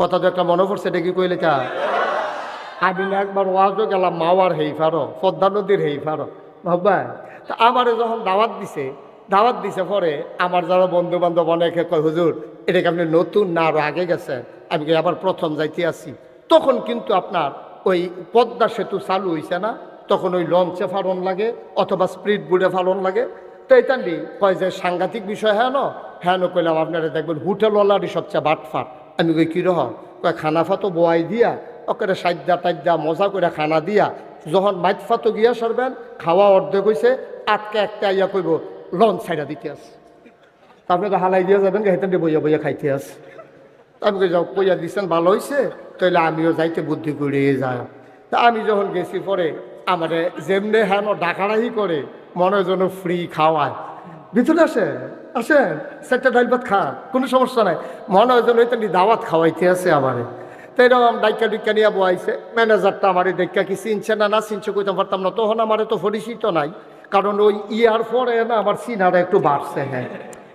কথা তো একটা মনে পড়ছে, এটা কি কইলে তা? আমি না একবার ওয়াজও গেলাম মাওয়ার হেইফারো, পদ্মা নদীর হেইফারো বাবা। তা আমারে যখন দাওয়াত দিছে পরে আমার যারা বন্ধু বান্ধব অনেকে কয়, হুজুর এটাকে আপনি নতুন না আরো আগে গেছেন? আমি আবার প্রথম যাইতে আসি। তখন কিন্তু আপনার ওই পদ্মা সেতু চালু হয়েছে না, তখন ওই লঞ্চে ফারণ লাগে অথবা স্পিড বোর্ডে ফারণ লাগে। তো এইটান্ডি কয় যে সাংঘাতিক বিষয়, হ্যাঁ হ্যাঁ কইলাম আপনারা দেখবেন হোটেলওয়ালারই সবচেয়ে বাটফার। আমি কই কীরকম? কয় খানাফা তো বোয়াই দিয়া ওকে সাইডা টাইডা মজা করে খানা দিয়া যখন মাইতফাতো গিয়া সরবেন খাওয়া অর্ধেক হয়েছে, আটকে একটা আইয়া কইব লঞ্চ সাইডা দিতে আছে। আপনি তো হালাই দিয়া যাবেন হেঁটে বইয়া বইয়া খাইতে আছে। আমি কই যাও কইয়া দিচ্ছেন ভালো হয়েছে, তাইলে আমিও যাইতে বুদ্ধি করিয়ে যায়। তা আমি যখন গেছি পরে আমারে যেমনে হ্যাঁ ডাকাডাকি করে মনে যেন ফ্রি খাওয়ায়, ভিতরে আসেন সেটা ডাইল ভাত খা, কোনো সমস্যা নাই, মনে হয় যেন ওইটা দাওয়াত খাওয়াইতে আছে আমারে। তো এরকম ডাইকা ডিকা নিয়ে বয়াইছে। ম্যানেজারটা আমারে দেখা কি চিনছে না চিনছে কইতে পারতাম না, তখন আমারে তো পরিচিত নাই, কারণ ওই ইয়ার পরে না আমার চিনারা একটু বাড়ছে। হ্যাঁ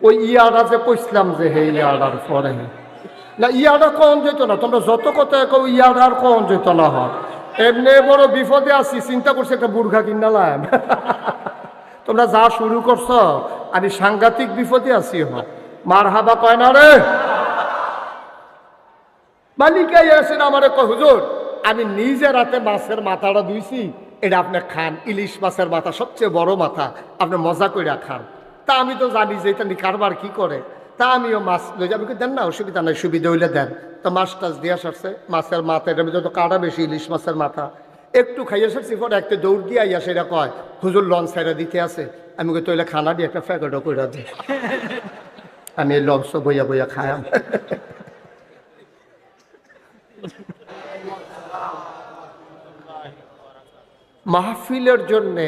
ওই ইয়ারা যে কইসলাম যে হে ইয়ারার পরে না, ইয়ারা কখন যেত না, তোমরা যত কথা কেউ ইয়ার আর কখন যেত না হয়। এমনি বড় বিপদে আছি, চিন্তা করছি একটা বুর্খা কিনালাম। তোমরা যা শুরু করছো আমি সাংঘাতিক বিপদে আছি। হয় মার হাবা কয় না রে মালিকাই আসেন আমারে কয়, হুজুর আমি নিজে রাতে মাছের মাথাটা ধুইছি, এটা আপনি খান, ইলিশ মাছের মাথা সবচেয়ে বড় মাথা, আপনি মজা করে খান। তা আমি তো জানি যে এটা কারবার কি করে, তা আমিও মাছ লই যাবি, দেন না অসুবিধা নাই, সুবিধা হইলে দেন। তো মাছ টাছ দিয়া সারছে, মাছের মাথা এটার ভিতরে তো কাটা বেশি, ইলিশ মাছের মাথা একটু খাইয়া সারছি। পরে একটা দৌড় দিয়ে আইয়া সেটা কয়, হুজুর লঞ্চ সাইডা দিতে আছে। আমি কই তৈলে খানা দিয়ে একটা ফ্যাকেটও করে দিই। আমি এই লঞ্চ বইয়া বইয়া খায়াম। মাহফিলের জন্যে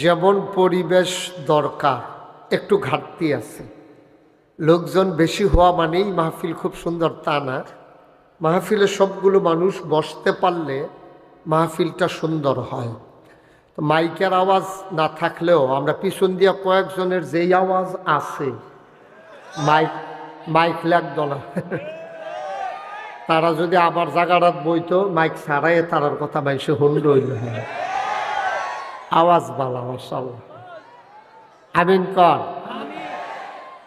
যেমন পরিবেশ দরকার একটু ঘাটতি আছে। লোকজন বেশি হওয়া মানেই মাহফিল খুব সুন্দর তা না। মাহফিলে সবগুলো মানুষ বসতে পারলে মাহফিলটা সুন্দর হয়। তো মাইকের আওয়াজ না থাকলেও আমরা পিছন দিয়া কয়েকজনের যেই আওয়াজ আছে, মাইক লাগতো না, তারা যদি আবার জাগারাত বইতো মাইক ছাড়াই তারার কথা মাইসে হুন্ড হইল। হ্যাঁ আওয়াজ বালা মাশাআল্লাহ, আমিন কর।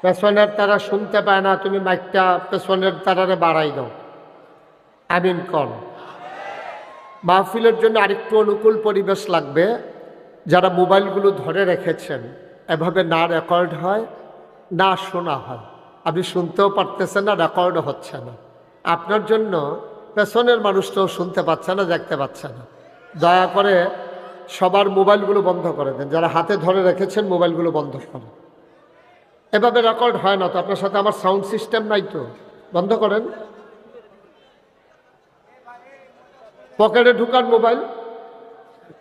পেছনের তারা শুনতে পায় না, তুমি মাইকটা পেছনের তারারে বাড়াই দাও, আমিন কর। মাহফিলের জন্য আরেকটু অনুকূল পরিবেশ লাগবে। যারা মোবাইলগুলো ধরে রেখেছেন, এভাবে না রেকর্ড হয় না শোনা হয়, আপনি শুনতেও পারতেছেন না, রেকর্ডও হচ্ছে না। আপনার জন্য পেছনের মানুষটাও শুনতে পাচ্ছে না, দেখতে পাচ্ছে না। দয়া করে সবার মোবাইলগুলো বন্ধ করে দেন, যারা হাতে ধরে রেখেছেন মোবাইলগুলো বন্ধ করেন। এভাবে রেকর্ড হয় না তো, আপনার সাথে আমার সাউন্ড সিস্টেম নাই তো, বন্ধ করেন। পকেটে ঢুকান মোবাইল,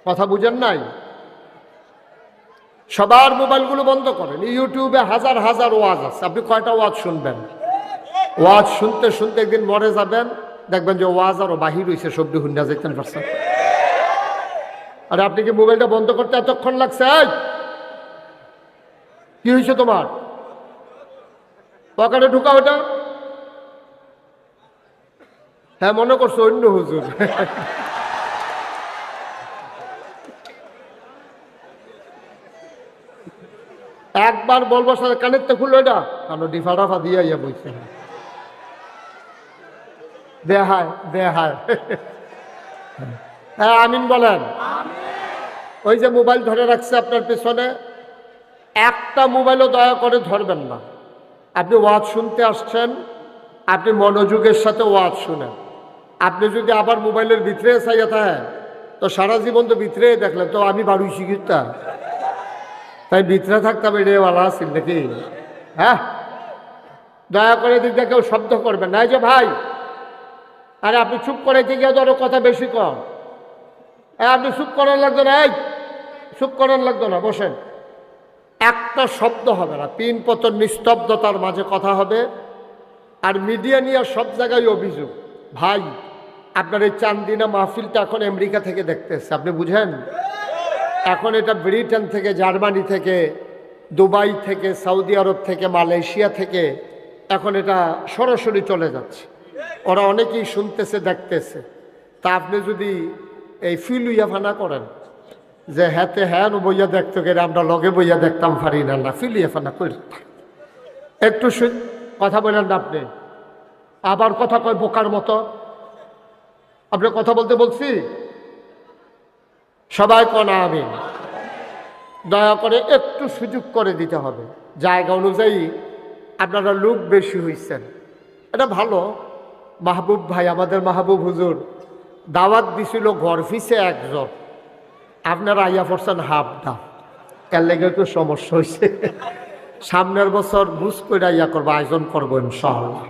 কথা বুঝেন নাই? সবার মোবাইলগুলো বন্ধ করেন। ইউটিউবে হাজার হাজার ওয়াজ আছে, আপনি কয়টা ওয়াজ শুনবেন? ওয়াজ শুনতে শুনতে একদিন মরে যাবেন, দেখবেন যে ওয়াজ আরো বাহির হয়েছে, সবটি হুন্ডা যেতেন পারছেন। আরে আপনি কি মোবাইলটা বন্ধ করতে এতক্ষণ লাগছে? কি হয়েছে তোমার? পকেটে ঢুকা ওটা। হ্যাঁ মনে করছো অন্য হুজুর। একবার বলবো সাথে কানের তো খুললো, এটা কারণ ডিফা ডাফা দিয়ে ইয়া বলছে দেহায় দেহায়। হ্যাঁ আমিন বলেন। ওই যে মোবাইল ধরে রাখছে আপনার পেছনে, একটা মোবাইলও দয়া করে ধরবেন না। আপনি ওয়াজ শুনতে আসছেন, আপনি মনোযোগের সাথে ওয়াজ শুনেন। আপনি যদি আবার মোবাইলের ভিতরে চাইয়া থাকেন তো সারা জীবন তো ভিতরে দেখলেন, তো আমি বাড়ি শিখিতা তাই ভিতরে থাকতাম, এড়েওয়ালা আছেন নাকি? হ্যাঁ দয়া করে দিকটা কেউ শব্দ করবেন না। এই যে ভাই, আরে আপনি চুপ করে থেকে ধরো কথা বেশি কম। আপনি চুপ করার লাগতো না, এই চুপ করার লাগতো না, বসেন। একটা শব্দ হবে না, পিন পতন নিস্তব্ধতার মাঝে কথা হবে। আর মিডিয়া নিয়ে সব জায়গায় অভিযোগ। ভাই আপনার এই চান্দিনা মাহফিলটা এখন আমেরিকা থেকে দেখতেছে, আপনি বুঝেন? এখন এটা ব্রিটেন থেকে, জার্মানি থেকে, দুবাই থেকে, সৌদি আরব থেকে, মালয়েশিয়া থেকে এখন এটা সরাসরি চলে যাচ্ছে। ওরা অনেকেই শুনতেছে দেখতেছে। তা আপনি যদি এই ফিলুইয়া ফানা করেন যে হ্যাতে হ্যাঁ বইয়া দেখতে গেলে আমরা লগে বইয়া দেখতাম পারি না, না ফিলুইয়া ফানা করি একটু কথা বলেন না আপনি, আবার কথা কয় বোকার মতো। আপনি কথা বলতে বলছি, সবাই কনা আমি দয়া করে একটু সুযোগ করে দিতে হবে। জায়গা অনুযায়ী আপনারা লোক বেশি হইছেন, এটা ভালো। মাহবুব ভাই, আমাদের মাহবুব হুজুর দাওয়াত দিছিল ঘর ফিসে একজন, আপনারা আইয়া পড়ছেন হাফটা, এর লেগে একটু সমস্যা হয়েছে। সামনের বছর বুঝ করে আইয়া করবো, আয়োজন করবো ইনশাআল্লাহ।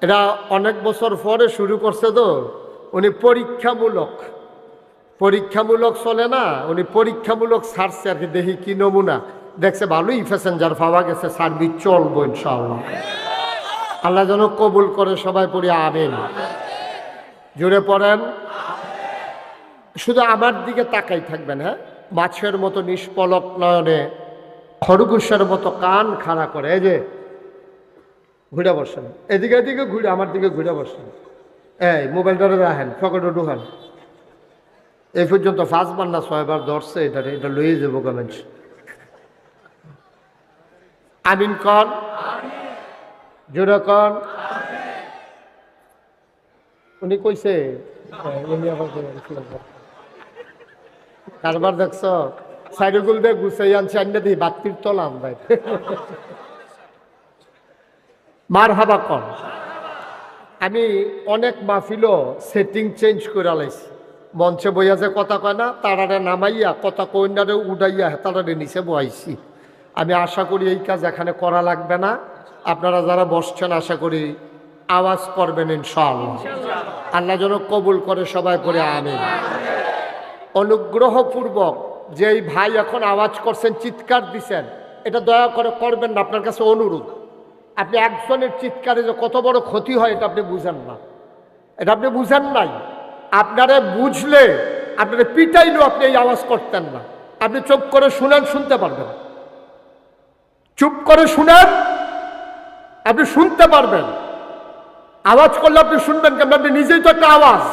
এটা অনেক বছর পরে শুরু করছে তো, উনি পরীক্ষামূলক চলে না, উনি পরীক্ষামূলক ছাড়ছে আর কি, দেখি কি নমুনা দেখছে, ভালোই প্যাসেঞ্জার পাওয়া গেছে, সার্ভিস চলবো ইনশাআল্লাহ। আল্লাহ যেন কবুল করে, সবাই পড়ি আমিন। জুড়ে পড়েন। শুধু আমার দিকে তাকাই থাকবেন, হ্যাঁ, মাছের মতো নিষ্পলক নয়নে, খরগোশের মতো কান খাড়া করে, এই যে ঘুরে বসেন, এদিকে এদিকে ঘুরে আমার দিকে ঘুরে বসেন। এই মোবাইলটা রাখেন, পকেটে ঢুকান। এই পর্যন্ত 5 বার না 6 বার ধরছে, এটা লইয়ে যাবো কমেন্ট। আমিন কন, জোরে কন। উনি কইছে কারবার দেখছ, সাইডগুল দিয়ে গুছাই আনছে, আন্না দিয়ে বাতির তলাম ভাই। মার হাবা কন। আমি অনেক মাহফিলও সেটিং চেঞ্জ করে লাইছি, মঞ্চে বইয়া যে কথা কয় না, তারারে নামাইয়া কথা কইনারে উড়াইয়া তারারে নিচে বয়াইছি। আমি আশা করি এই কাজ এখানে করা লাগবে না। আপনারা যারা বসছেন আশা করি আওয়াজ করবেন ইনশাআল্লাহ। আল্লাহ যেন কবুল করে, সবাই করে আমিন। অনুগ্রহপূর্বক যেই ভাই এখন আওয়াজ করছেন, চিৎকার দিছেন, এটা দয়া করে করবেন না, আপনার কাছে অনুরোধ। আপনি একজনের চিৎকারে যে কত বড় ক্ষতি হয় এটা আপনি বুঝেন না, এটা আপনি বুঝেন নাই। আপনারা বুঝলে, আপনারা পিটাইলেও আপনি এই আওয়াজ করতেন না। আপনি চুপ করে শুনেন, শুনতে পারবেন। চুপ করে শুনেন, আপনি শুনতে পারবেন। আওয়াজ করলে আপনি শুনবেন কেন? আপনি নিজেই তো একটা আওয়াজ।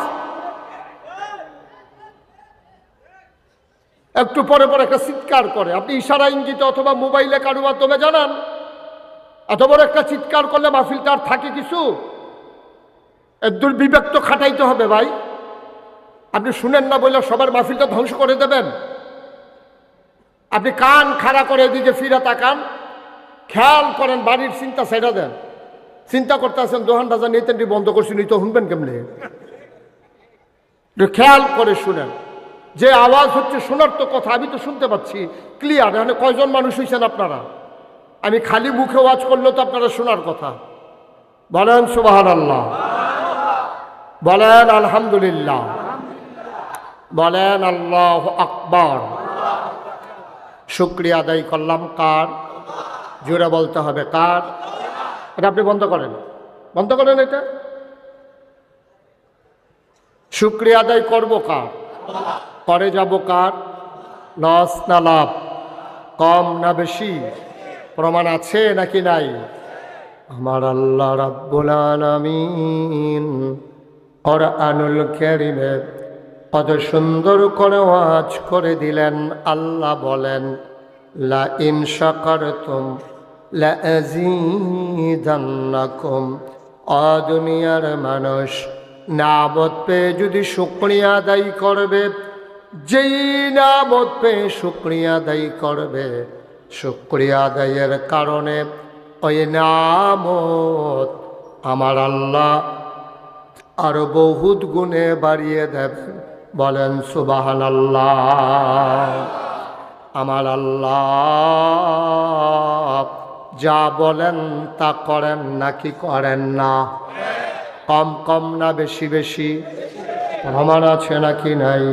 একটু পরে পরে একটা চিৎকার করে, আপনি ইশারা ইঙ্গিতে অথবা মোবাইলে কারো মাধ্যমে জানান। এত বড় একটা চিৎকার করলে মাহফিলটা আর থাকে কিছু? একদূর বিবেক তো খাটাইতে হবে ভাই। আপনি শুনেন না বলে সবার মাহফিলটা ধ্বংস করে দেবেন? আপনি কান খাড়া করে এদিকে ফিরে তাকান, খেয়াল করেন, বাড়ির চিন্তা ছেড়ে দেন। চিন্তা করতে আছেন দোকান বাজার নিতেনটি বন্ধ করছি, নি তো শুনবেন কেমনে? খেয়াল করে শুনেন, যে আওয়াজ হচ্ছে শোনার তো কথা, আমি তো শুনতে পাচ্ছি ক্লিয়ার। এখানে কয়জন মানুষ হয়েছেন আপনারা? আমি খালি মুখে ওয়াজ করলেও তো আপনারা শোনার কথা। বলেন সুবহানাল্লাহ, বলেন আলহামদুলিল্লাহ, বলেন আল্লাহু আকবার। শুকরিয়া আদায় করলাম কার? জোরে বলতে হবে কার? এটা আপনি বন্ধ করেন, বন্ধ করেন। এটা শুকরিয়া আদায় করবো কার? করে যাব কার? লস না লাভ, কম না বেশি? প্রমাণ আছে নাকি নাই? আমার আল্লাহ রাব্বুল আলামিন কুরআনুল কারীমে কত সুন্দর করে ওয়াজ করে দিলেন। আল্লাহ বলেন, লা ইন শাকারতুম লা আযীদান্নাকুম। দুনিয়ার মানুষ নামত পেয়ে যদি শুকরিয়া আদায় করবে, যেই নামত পেয়ে শুকরিয়া আদায় করবে, শুকরিয়া আদায়ের কারণে ওই নামত আমার আল্লাহ আরো বহুত গুণে বাড়িয়ে দেবেন। বলেন সুবহানাল্লাহ। আমার আল্লাহ যা বলেন তা করেন নাকি করেন না? কম কম না বেশি বেশি? প্রমাণ আছে নাকি নাই?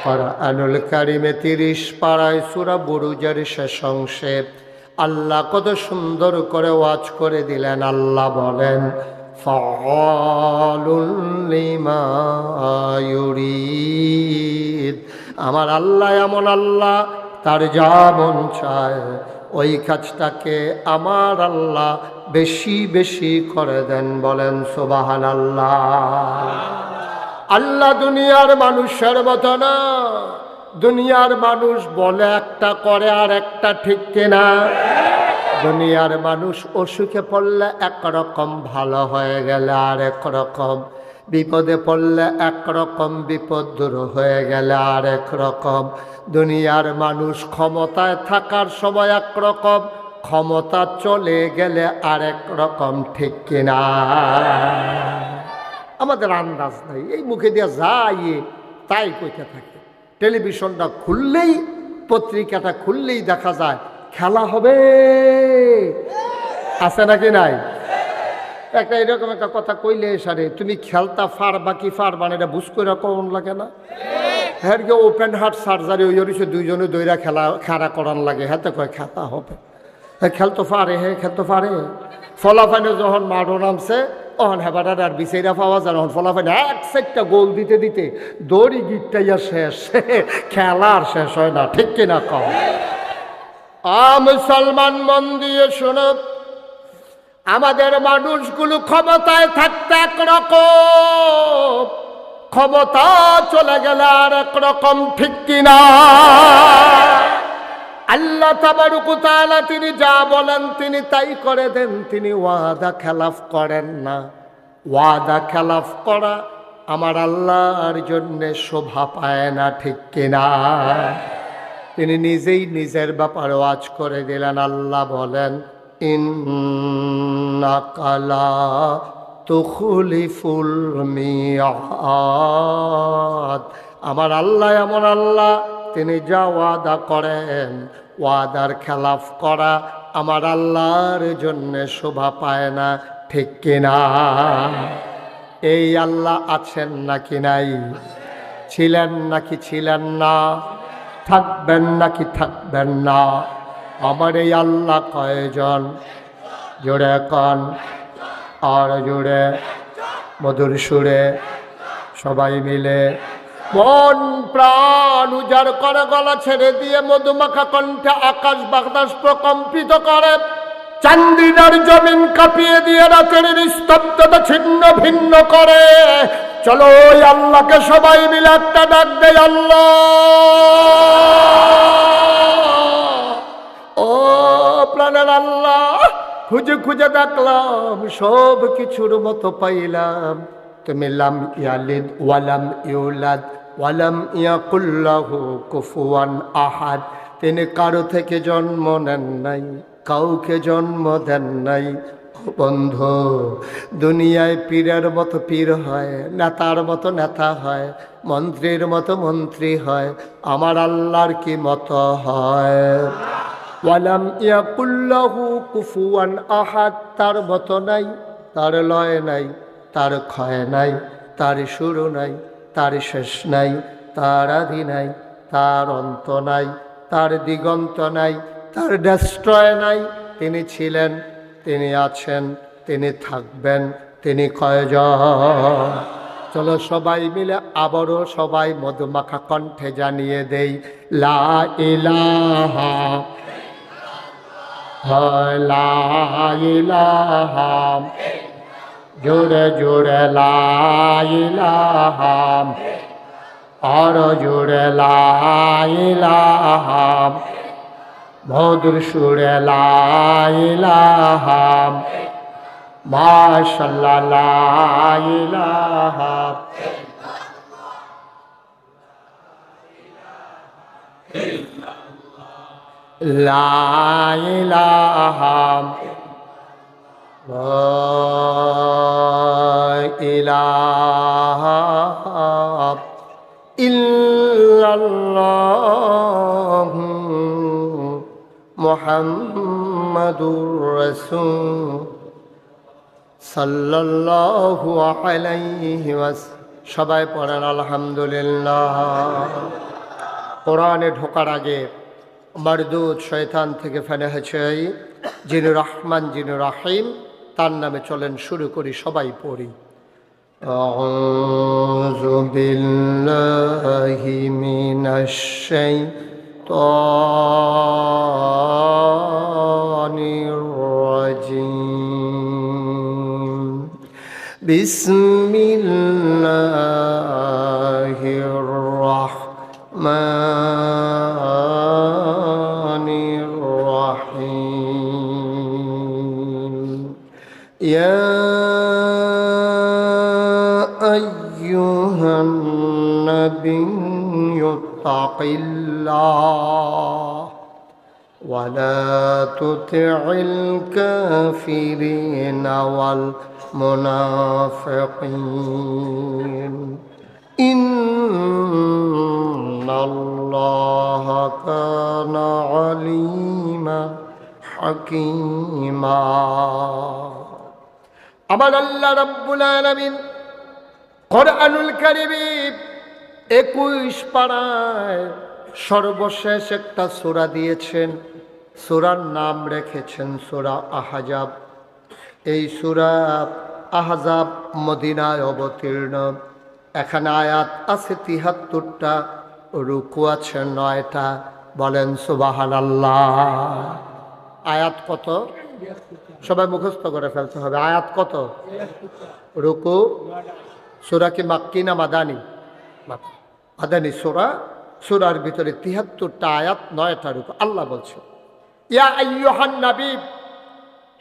কুরআনুল কারীমে 30 পারায় সূরা বুরুজের শেষ অংশে আল্লাহ কত সুন্দর করে ওয়াজ করে দিলেন। আল্লাহ বলেন, ফাআলুল লিমা ইউরিদ। আমার আল্লাহ এমন আল্লাহ, তার যা মন চায় ওই কাজটাকে আমার আল্লাহ বেশি বেশি করে দেন। বলেন সুবহানাল্লাহ। আল্লাহ দুনিয়ার মানুষের মতো না। দুনিয়ার মানুষ বলে একটা করে আর একটা, ঠিক কিনা? দুনিয়ার মানুষ অসুখে পড়লে একরকম, ভালো হয়ে গেলে আর একরকম, বিপদে পড়লে একরকম, বিপদ দূর হয়ে গেলে আর একরকম। দুনিয়ার মানুষ ক্ষমতায় থাকার সময় একরকম, ক্ষমতা চলে গেলে আরেক রকম, ঠিক কিনা? আমাদের আন্দাজ নাই, এই মুখে দিয়ে যাই তাই কইতে থাকে। টেলিভিশনটা খুললেই, পত্রিকাটা খুললেই দেখা যায় খেলা হবে, আছে নাকি নাই? একটা এরকম একটা কথা কইলে সারে, তুমি খেলতা ফারবা কি ফারবা না এটা বুঝ করে কোন লাগে না? হ্যাঁ, ওপেন হার্ট সার্জারি ওই হচ্ছে দুইজনে দইরা খেলা করার লাগে, হাতে কয় খেলা হবে। হ্যাঁ, খেলতো পারে, হ্যাঁ খেলতো পারে। ফলাফাইনে যখন মাঠও নামছে তখন হেবাটার আর বিচাইরা পাওয়া যায়, তখন ফলাফাইনে এক সাইডটা গোল দিতে দিতে দড়ি গিটটাইয়া শেষ, খেলা আর শেষ হয় না, ঠিক কিনা কম? মুসলমান মন দিয়ে শোনো, আমাদের মানুষগুলো ক্ষমতায় থাকতে একরকম, ক্ষমতা চলে গেলে আর একরকম, ঠিক কিনা? আল্লাহ তাবারক ওয়া তাআলা তিনি যা বলেন তিনি তাই করে দেন, তিনি ওয়াদা খেলাফ করেন না। ওয়াদা খেলাফ করা আমার আল্লাহর জন্য শোভা পায় না, ঠিক কিনা? তিনি নিজেই নিজের ব্যাপারে ওয়াজ করে দিলেন। আল্লাহ বলেন, ইন্নাকা লা তুখলিফুল মিআদ। আমার আল্লাহ এমন আল্লাহ, তিনি যা ওয়াদা করেন, ওয়াদার খেলাফ করা আমার আল্লাহর জন্য শোভা পায় না, ঠিক কিনা? এই আল্লাহ আছেন নাকি নাই? ছিলেন নাকি ছিলেন না? থাকবেন নাকি থাকবেন না? আমার এই আল্লাহ কয়জন? জোরে কন, আর জোরে, মধুর সুরে, সবাই মিলে মন প্রাণ উজাড় করে গলা ছেড়ে দিয়ে মধুমাখা কণ্ঠে আকাশ বাতাস প্রকম্পিত করে, চান্দিনার জমিন কাঁপিয়ে দিয়ে রাতের নিস্তব্ধতা ছিন্ন ভিন্ন করে। চলো ওই আল্লাহকে সবাই মিলে একটা ডাক দেয়, আল্লাহ। ও প্রাণের আল্লাহ, খুঁজে খুঁজে দেখলাম, সব কিছুর মতো পাইলাম তুমি লাম ইয়ালিদ ওয়ালাম ইউলাদ ওয়ালাম ইয়াকুল লাহু কুফুয়ান আহাদ। তিনি কারো থেকে জন্ম নেন নাই, কাউকে জন্ম দেন নাই। বন্ধু, দুনিয়ায় পীরের মতো পীর হয়, নেতার মতো নেতা হয়, মন্ত্রীর মতো মন্ত্রী হয়, আমার আল্লাহর কি মতো হয়? ওয়ালাম ইয়াকুল লাহু কুফুয়ান আহাদ। তার মতো নাই, তার লয় নাই, তার ক্ষয় নাই, তার শুরু নাই, তার শেষ নাই, তার আদি নাই, তার অন্ত নাই, তার দিগন্ত নাই, তার ডেস্ট্রয় নাই। তিনি ছিলেন, তিনি আছেন, তিনি থাকবেন, তিনি কয়জন? চলো সবাই মিলে আবারও সবাই মধুমাখা কণ্ঠে জানিয়ে দেই, লা ইলাহা, লা ইলাহা, জোরে জোরে লা ইলাহা, আর জোরে লা ইলাহা, মধুর সুরে লা ইলাহা, মাশাআল্লাহ লা ইলাহা। লা ইলাহা, লা ইলাহা ইল্লাল্লাহ মুহাম্মাদুর রাসূল সাল্লাল্লাহু আলাইহি ওয়াসাল্লাম। সবাই পড়েন আলহামদুলিল্লাহ। কোরআনে ঢোকার আগে মারদুদ শয়তান থেকে ফেলে হয়েছে, যিনি রহমান যিনি রাহিম, তার নামে চলেন শুরু করি, সবাই পড়ি। আউযু বিল্লাহি মিনাশ শাইতানির বিসমিল্লাহির রহমানির রহিম ইয়া আইয়ুহান নাবিয়্যু তাকিল্লাহ ولا تطع الكافرين والمنافقين إن الله كان عليما حكيما আমার আল্লাহ রাব্বুল আলামিন কোরআনুল কারীমে 21 পারায় সর্বশেষ একটা সূরা দিয়েছেন। সূরার নাম রেখেছেন সূরা আহজাব। এই সূরা আহজাব মদিনায় অবতীর্ণ। এখানে আয়াত আছে ৭৩টা, রুকু আছে ৯টা। বলেন সুবহানাল্লাহ। আয়াত কত? সবাই মুখস্থ করে ফেলতে হবে। আয়াত কত? রুকু। সূরা কি মাক্কি না মাদানী? মাদানী সূরা। সূরার ভিতরে ৭৩টা আয়াত, ৯টা রুকু। আল্লাহ বলছে ইয়া আইয়ুহান নবী,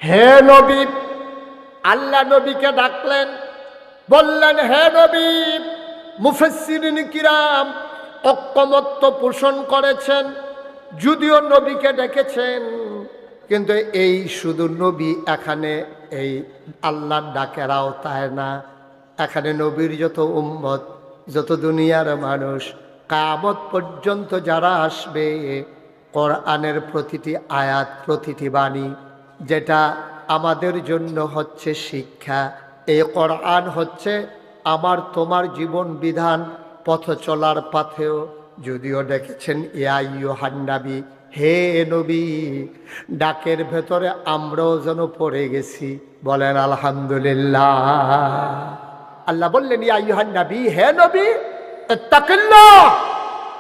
হে নবী। আল্লাহ নবীকে ডাকলেন, বললেন হে নবী। মুফাসসিরিন কিরাম ঐকমত্য পোষণ করেছেন, যদিও নবীকে ডেকেছেন কিন্তু এই শুধু নবী এখানে এই আল্লাহর ডাকের আওতায় না। এখানে নবীর যত উম্মত, যত দুনিয়ার মানুষ, কিয়ামত পর্যন্ত যারা আসবে, কোরআনের প্রতিটি আয়াত, প্রতিটি বাণী যেটা আমাদের জন্য হচ্ছে শিক্ষা। এই কোরআন হচ্ছে আমার তোমার জীবন বিধান, পথ চলার পথেও। যদিও ডেকেছেন ইয়া আইয়ুহান নবী, হে নবী। ডাকের ভেতরে আমরাও যেন পড়ে গেছি। বলেন আলহামদুলিল্লাহ। আল্লাহ বললেন ইয়া আইয়ুহান নবী, হে নবী, ইত্তাকিল্লাহ,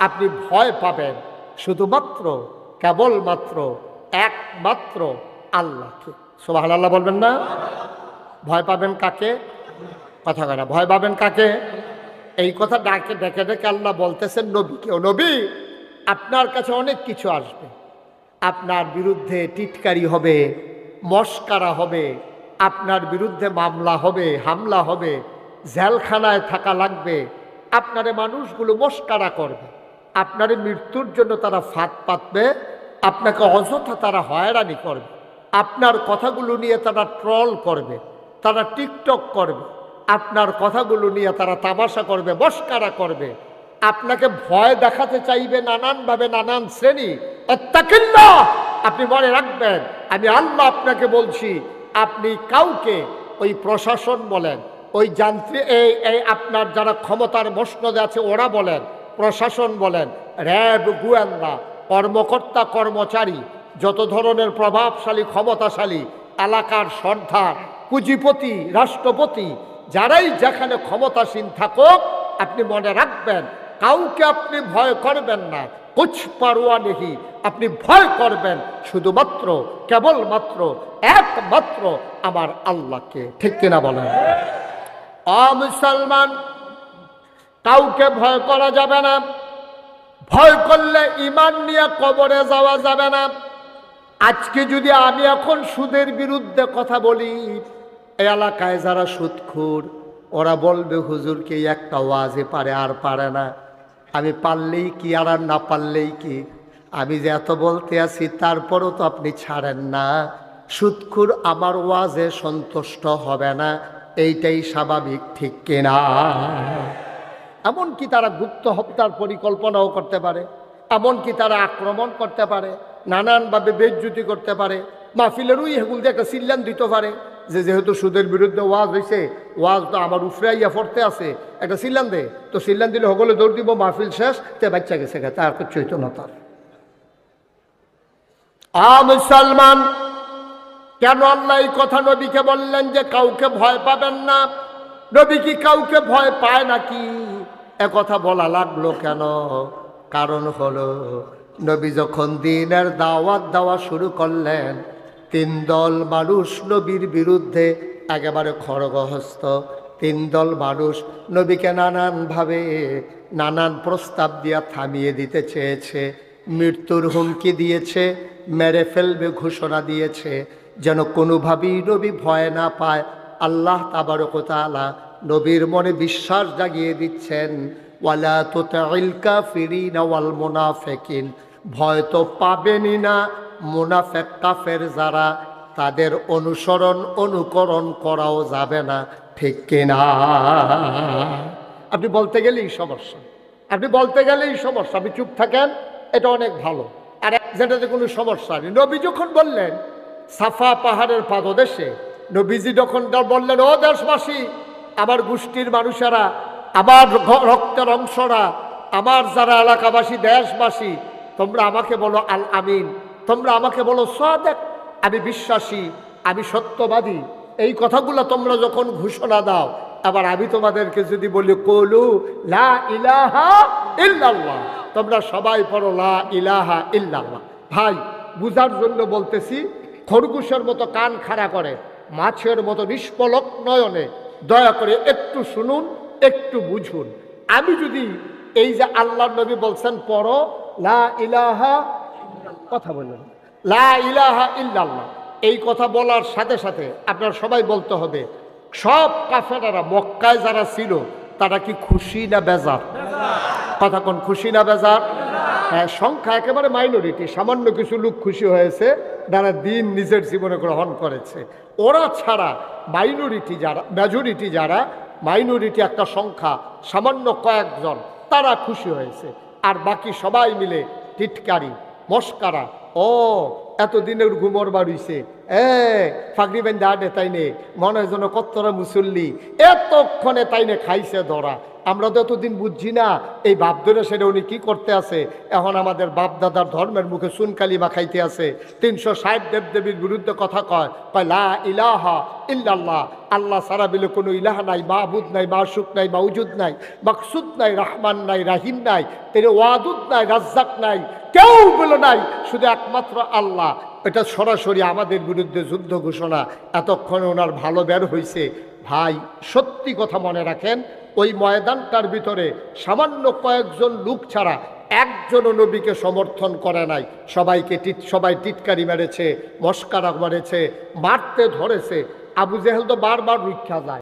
আপনি ভয় পাবেন শুধুমাত্র, কেবলমাত্র, একমাত্র আল্লাহকে। সুবহানাল্লাহ বলবেন না? ভয় পাবেন কাকে? কথা কয় না। ভয় পাবেন কাকে? এই কথা ডাকে ডেকে ডেকে আল্লাহ বলতেছেন নবীকেও, নবী আপনার কাছে অনেক কিছু আসবে। আপনার বিরুদ্ধে টিটকারি হবে, মস্কারা হবে, আপনার বিরুদ্ধে মামলা হবে, হামলা হবে, জেলখানায় থাকা লাগবে। আপনারে মানুষগুলো মস্কারা করবে, আপনার মৃত্যুর জন্য তারা ফাঁদ পাতবে, আপনাকে অযথা তারা হয়রানি করবে, আপনার কথাগুলো নিয়ে তারা ট্রল করবে, তারা টিকটক করবে, আপনার কথাগুলো নিয়ে তারা তামাশা করবে, মস্কারা করবে, আপনাকে ভয় দেখাতে চাইবে নানানভাবে, নানান শ্রেণী। ইত্তাকিল্লাহ, আপনি মনে রাখবেন আমি আল্লাহ আপনাকে বলছি, আপনি কাউকে, ওই প্রশাসন বলেন, ওই যান্ত্রিক এই আপনার যারা ক্ষমতার মসনদে আছে ওরা বলেন, প্রশাসন বলেন, র্যাব, গোয়েন্দা, কর্মকর্তা, কর্মচারী, যত ধরনের প্রভাবশালী, ক্ষমতাশালী, এলাকার সর্দার, পুঁজিপতি, রাষ্ট্রপতি, যারাই যেখানে ক্ষমতাসীন থাকুক, আপনি মনে রাখবেন কাউকে আপনি ভয় করবেন না। কুছ পারোয়া নেহি, আপনি ভয় করবেন শুধুমাত্র, কেবলমাত্র, একমাত্র আমার আল্লাহকে। ঠিক কিনা বলেন? মুসলমান, কাউকে ভয় করা যাবে না। ভয় করলে ঈমান নিয়ে কবরে যাওয়া যাবে না। আজকে যদি আমি এখন সুদের বিরুদ্ধে কথা বলি, এই এলাকায় যারা সুদখোর ওরা বলবে হুজুরকে একটা ওয়াজে পারে আর পারে না। আমি পারলেই কি আর না পারলেই কি, আমি যে এত বলতে আছি তারপরও তো আপনি ছাড়েন না। সুদখোর আমার ওয়াজে সন্তুষ্ট হবে না, এইটাই স্বাভাবিক। ঠিক কিনা? এমনকি তারা গুপ্ত হত্যার পরিকল্পনাও করতে পারে, এমনকি তারা আক্রমণ করতে পারে, নানানভাবে বেইজ্জতি করতে পারে, মাহফিলেরই হেগুল দিয়ে একটা সিল্লান দিতে পারে যে যেহেতু সুদের বিরুদ্ধে ওয়াজ হয়েছে, ওয়াজ তো আমার উফরাইয়া পড়তে আছে, একটা সিল্লান দে। তো সিল্লান দিলে সকলে দৌড় দিব, মাহফিল শেষ, তে বাচ্চা গেছে, তার চৈতন্য তার। মুসলমান, কেন আল্লাহ এই কথা নবীকে বললেন যে কাউকে ভয় পাবেন না? নবী কি কাউকে ভয় পায় নাকি? কথা বলা লাগলো কেন? কারণ হলো নবী যখন দ্বীনের দাওয়াত দেওয়া শুরু করলেন, 3 দল মানুষ নবীর বিরুদ্ধে একেবারে খড়গহস্ত। 3 দল মানুষ নবীকে নানানভাবে নানান প্রস্তাব দিয়া থামিয়ে দিতে চেয়েছে, মৃত্যুর হুমকি দিয়েছে, মেরে ফেলবে ঘোষণা দিয়েছে, যেন কোনোভাবেই নবী ভয় না পায়। আল্লাহ তাবারক ওয়া তাআলা নবীর মনে বিশ্বাস জাগিয়ে দিচ্ছেন, ওয়ালা তুতিল কাফিরিনা ওয়াল মুনাফিকিন, ভয় তো পাবেনই না মুনাফিক কাফের যারা, তাদের অনুসরণ অনুকরণ করাও যাবে না, ঠিক কিনা? আপনি বলতে গেলেই সমস্যা, আপনি বলতে গেলেই সমস্যা, আপনি চুপ থাকেন, এটা অনেক ভালো। আর যেটাতে কোনো সমস্যা নেই। নবী যখন বললেন সাফা পাহাড়ের পাদদেশে, নবীজি যখন বললেন, ও দেশবাসী, আমার গোষ্ঠীর মানুষেরা, আমার রক্তের অংশরা, আমার যারা এলাকাবাসী দেশবাসী, তোমরা আমাকে বলো আল আমিন, তোমরা আমাকে বলো সাদেক, আমি বিশ্বাসী, আমি সত্যবাদী। এই কথাগুলো তোমরা যখন ঘোষণা দাও, আবার আমি তোমাদেরকে যদি বলি কলু লা ইলাহা ইল্লাল্লাহ, তোমরা সবাই পড়ো লা ইলাহা ইল্লাল্লাহ। ভাই, বুঝার জন্য বলতেছি, খরগোশের মতো কান খাড়া করে, মাছের মতো নিষ্পলক নয়নে দয়া করে একটু শুনুন, একটু বুঝুন। আমি যদি এই যে আল্লাহর নবী বলছেন পড়ো লা ইলাহা, কথা বললেন লা ইলাহা ইল্লাল্লাহ, এই কথা বলার সাথে সাথে আপনার সবাই বলতে হবে, সব কাফেররা মক্কায় যারা ছিল তারা কি খুশি না বেজার? কথা কোন, খুশি না বেজার? হ্যাঁ, সংখ্যা একেবারে মাইনরিটি, সামান্য কিছু লোক খুশি হয়েছে, যারা দিন নিজের জীবনে গ্রহণ করেছে। ওরা ছাড়া মাইনরিটি যারা, মেজরিটি যারা, মাইনরিটি একটা সংখ্যা, সামান্য কয়েকজন, তারা খুশি হয়েছে। আর বাকি সবাই মিলে টিটকারি মস্কারা, ও এতদিনের ঘুমর বাড়িছে, ফাগরি বেন দাঁড়ে তাই নে, মনে হয় যেন কত্তরা মুসল্লি, এতক্ষণে তাই নে খাইছে ধরা। আমরা তো এতদিন বুঝছি না এই বাপ ধরে সেটা উনি কি করতে আছে। এখন আমাদের বাপ দাদার ধর্মের মুখে সুনকালি মাখাইতে আছে, 360 দেবদেবীর বিরুদ্ধে কথা কয়, কয় লা ইলাহা ইল্লাল্লাহ, আল্লাহ সারা বিলে কোনো ইলাহা নাই, মাহবুদ নাই, মাশুক নাই, মাউজুদ নাই, মাকসুদ নাই, রহমান নাই, রাহিম নাই, তেরে ওয়াদুদ নাই, রাজ্জাক নাই, কেউ বলো নাই, শুধু একমাত্র আল্লাহ। এটা সরাসরি আমাদের বিরুদ্ধে যুদ্ধ ঘোষণা। এতক্ষণে ওনার ভালো বের হয়েছে। ভাই, সত্যি কথা মনে রাখেন, ওই ময়দানটার ভিতরে সামান্য কয়েকজন লোক ছাড়া একজনও নবীকে সমর্থন করে নাই। সবাই টিটকারি মেরেছে, মস্কারা মেরেছে, মারতে ধরেছে। আবু জেহেল তো বারবার রুক্ষা যায়।